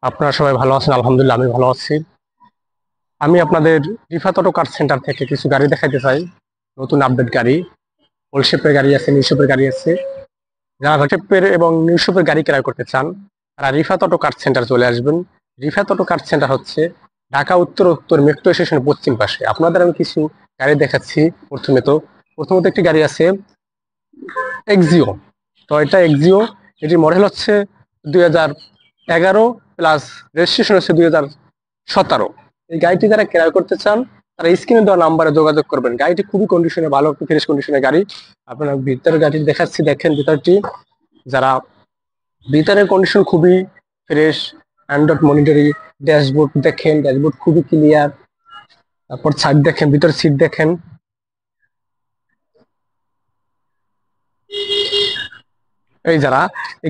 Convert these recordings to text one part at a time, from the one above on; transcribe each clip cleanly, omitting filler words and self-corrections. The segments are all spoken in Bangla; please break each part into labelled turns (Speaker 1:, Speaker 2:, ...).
Speaker 1: আপনারা সবাই ভালো আছেন? আলহামদুলিল্লাহ আমি ভালো আছি। আমি আপনাদের রিফাত অটো কার সেন্টার থেকে কিছু গাড়ি দেখাইতে চাই। নতুন আপডেট গাড়ি, ওল্ড শেপের গাড়ি আছে, নিউ শেপের গাড়ি আছে। যারা ওল্ড শেপের এবং নিউ শেপের গাড়ি ক্রয় করতে চান তারা রিফাত অটো কার সেন্টার চলে আসবেন। রিফাত অটো কার সেন্টার হচ্ছে ঢাকা উত্তর মেট্রো স্টেশনের পশ্চিম পাশে। আপনাদের আমি কিছু গাড়ি দেখাচ্ছি। প্রথমত একটি গাড়ি আছে এক্সিও। তো এটা এক্সিও, এটির মডেল হচ্ছে 2011 প্লাস রেজিস্ট্রেশন হচ্ছে 2017। এই গাড়িটি যারা ক্রয় করতে চান তারা স্ক্রিনে দেওয়া নাম্বারে যোগাযোগ করবেন। গাড়িটি খুবই কন্ডিশনে ভালো, একটু ফ্রেশ কন্ডিশনের গাড়ি। আপনারা ভিতরের গাড়ি দেখাচ্ছি, দেখেন ভিতরটি। যারা ভিতরের কন্ডিশন খুবই ফ্রেশ, অ্যান্ড্রয়েড মনিটরি, ড্যাশবোর্ড দেখেন, ড্যাশবোর্ড খুবই ক্লিয়ার। তারপর সাইড দেখেন, ভিতর সিট দেখেন। এই যারা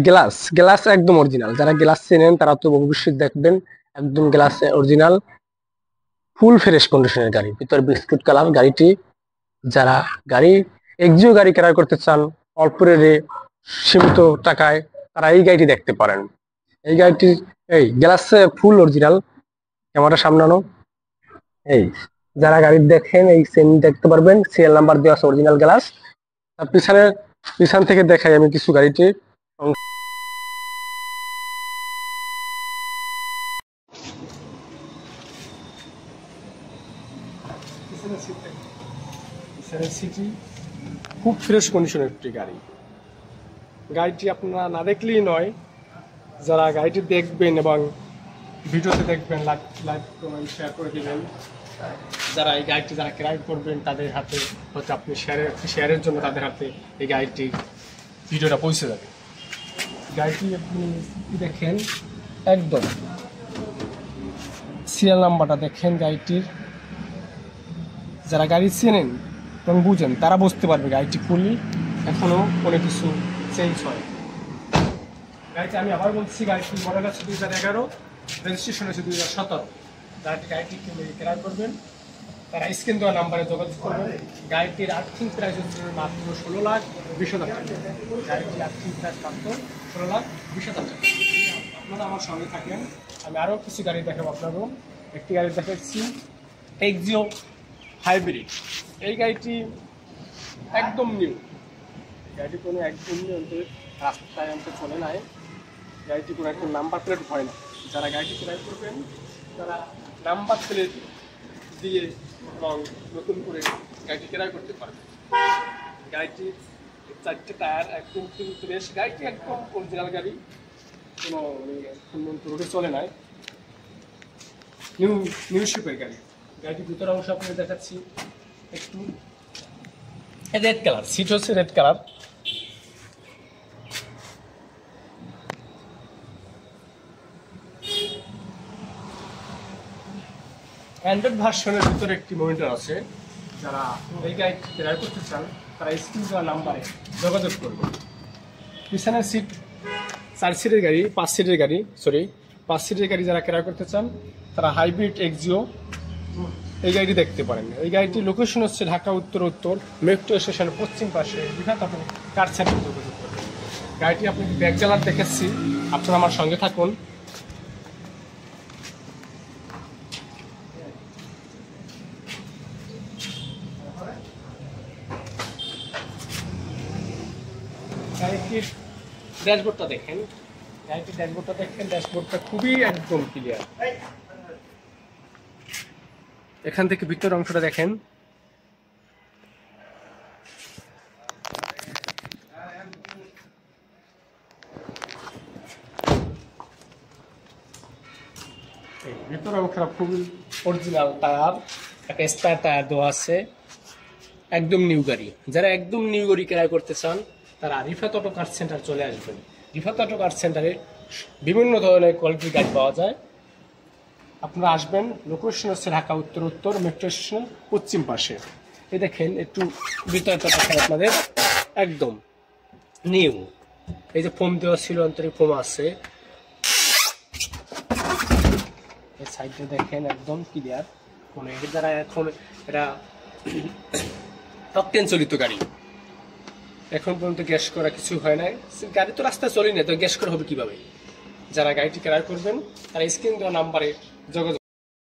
Speaker 1: গ্লাস গ্লাস একদম অরিজিনাল, যারা গ্লাস চেনেন তারা তো অবশ্যই দেখবেন, একদম গ্লাস অরিজিনাল, ফুল ফ্রেশ কন্ডিশনের গাড়ি। ভিতর বিস্কুট কালার গাড়িটি। যারা গাড়ি এক্সিও গাড়ি ক্রয় করতে চান অল্প রেটে, সীমিত টাকায়, তারা এই গাড়িটি দেখতে পারেন। এই গাড়িটি এই গ্লাস ফুল অরিজিনাল, ক্যামেরা সামনানো। এই যারা গাড়ি দেখেন এই সেম দেখতে পারবেন, সিরিয়াল নাম্বার দেওয়া আছে, অরিজিনাল গ্লাস। আর পিছন থেকে দেখাই আমি কিছু গাড়িটি। সিটি খুব ফ্রেশ কন্ডিশনের একটি গাড়ি। গাড়িটি আপনারা না দেখলেই নয়, যারা গাড়িটি দেখবেন এবং ভিডিওতে দেখবেন, লাইক কমেন্ট শেয়ার করে দিবেন। যারা এই গাড়িটি যারা ক্রয় করবেন তাদের হাতে হয়তো আপনি শেয়ারের জন্য তাদের হাতে এই গাড়িটি ভিডিওটা পৌঁছে যাবে। গাড়িটি আপনি দেখেন, একদম সিরিয়াল নাম্বারটা দেখেন গাড়িটির। যারা গাড়ি চেনেন এবং বুঝেন তারা বুঝতে পারবে গাড়িটি ফুললি এখনো অনেক কিছু চেঞ্জ হয়। গাড়িটি আমি আবার বলছি, গাড়িটির মডেল আছে 2011, রেজিস্ট্রেশন হচ্ছে 2017। গাড়িটি ক্রয় করবেন তারা স্ক্রিন দেওয়া নাম্বারে যোগাযোগ করবেন। গাড়িটির আর্থিং প্রাইস হচ্ছে মাত্র 16,20,000 টাকা। গাড়িটির আর্থিং প্রাইস মাত্র 16,20,000 টাকা। আপনারা আমার সঙ্গে থাকেন, আমি আরও কিছু গাড়ি দেখাবো আপনারও। একটি গাড়ি দেখাচ্ছি এক্সিও হাইব্রিড। এই গাড়িটি একদম নিউ, গাড়িটি কোনো একদম নিউ, রাস্তায় আনতে চলে নাই। গাড়িটি কোনো একটা নাম্বার প্লেট হয় না। যারা গাড়িটি ক্রয় করবেন তারা নাম্বার প্লেট দিয়ে এবং নতুন করে গাড়িটি ক্রয় করতে পারবেন। গাড়িটির 4টে টায়ার একদম ফ্রেশ, গাড়িটি একদম অরিজিনাল গাড়ি, কোনো রোডে চলে নাই। নিউ শেপের গাড়ি। গাড়িটির ভিতরে অংশ আপনাকে দেখাচ্ছি একটু। রেড কালার সিট হচ্ছে, রেড কালার। অ্যান্ড্রয়েড ভার্সনের ভিতরে একটি মনিটর আছে। যারা এই গাড়িটি ক্রয় করতে চান তারা স্ক্রিন দেওয়া নাম্বারে যোগাযোগ করবেন। পিছনের সিট 4 সিটের গাড়ি, 5 সিটের গাড়ি, 5 সিটের গাড়ি যারা ক্রয় করতে চান তারা হাইব্রিড এক্সিও এই গাড়িটি দেখতে পারেন। এই গাড়িটির লোকেশন হচ্ছে ঢাকা উত্তর মেট্রো স্টেশনের পশ্চিম পাশে। আপনি কার সেন্টারে যোগাযোগ করবেন। গাড়িটি আপনি ব্যাক জ্বালার দেখাচ্ছি, আপনারা আমার সঙ্গে থাকুন। গাড়িটির ড্যাশবোর্ডটা দেখেন, ড্যাশবোর্ডটা খুবই একদম ক্লিয়ার। এখান থেকে ভিতর অংশটা দেখেন। ভিতর অংশটা খুবই অরিজিনাল টায়ার, একটা স্পেয়ার টায়ার দেওয়া আছে, একদম নিউ গাড়ি। যারা একদম নিউ গাড়ি ক্রয় করতে চান তারা রিফাত অটো কার সেন্টার চলে আসবেন। রিফাত অটো কার সেন্টারে বিভিন্ন ধরনের কোয়ালিটির গাড়ি পাওয়া যায়। আপনারা আসবেন, লোকেশন হচ্ছে ঢাকা উত্তর মেট্রো স্টেশন পশ্চিম পাশে। এই দেখেন একটু ভিতরটা দেখেন আপনাদের, একদম নিউ। এই যে ফোম দেওয়া ছিল, আন্তরিক ফোম আছে। এই সাইডে দেখেন একদম ক্লিয়ার। যারা এখন এটা অকটেন চালিত গাড়ি, এখন পর্যন্ত গ্যাস করা কিছু হয় নাই। গাড়ি তো রাস্তায় চলেই না, তো গ্যাস করা হবে কিভাবে? যারা গাড়িটি ক্রয় করবেন তারা স্ক্রিন দেওয়া নাম্বারে যোগাযোগ